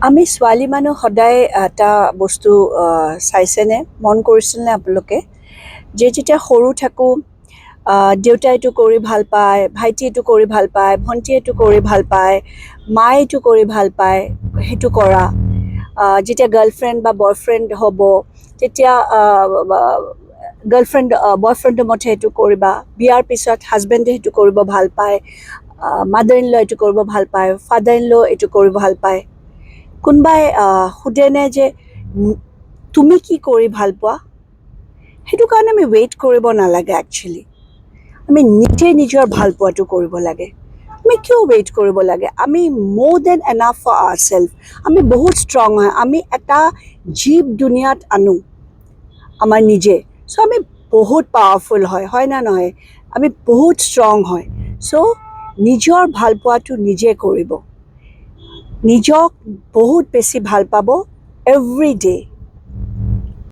আমি ছোৱালী মানুহ সদায় এটা বস্তু চাইছেনে মন কৰিছিলনে আপোনালোকে যে যেতিয়া সৰু থাকোঁ দেউতাই এইটো কৰি ভাল পায়, ভাইটি এইটো কৰি ভাল পায়, ভণ্টিয়ে এইটো কৰি ভাল পায়, মায়ে এইটো কৰি ভাল পায়, সেইটো কৰা। যেতিয়া গাৰ্লফ্ৰেণ্ড বা বয়ফ্ৰেণ্ড হ'ব তেতিয়া গাৰ্লফ্ৰেণ্ড বয়ফ্ৰেণ্ডৰ মতে সেইটো কৰিবা। বিয়াৰ পিছত হাজবেণ্ডে সেইটো কৰিব ভাল পায়, মাদাৰ ইন ল এইটো কৰিব ভাল পায়, ফাদাৰ ইন ল এইটো কৰিব ভাল পায়। কোনোবাই সোধেনে যে তুমি কি কৰি ভাল পোৱা? সেইটো কাৰণে আমি ৱেইট কৰিব নালাগে একচুৱেলি। আমি নিজে নিজৰ ভাল পোৱাটো কৰিব লাগে। আমি কিয় ৱেইট কৰিব লাগে? আমি মোৰ then enough for our self. আমি বহুত ষ্ট্ৰং হয়। আমি এটা জীৱ দুনিয়াত আনো আমাৰ নিজে। চ' আমি বহুত পাৱাৰফুল হয় না নহয়? আমি বহুত ষ্ট্ৰং হয়। চ' নিজৰ ভাল পোৱাটো নিজে কৰিব। নিজক বহুত বেছি ভাল পাব এভৰি ডে'।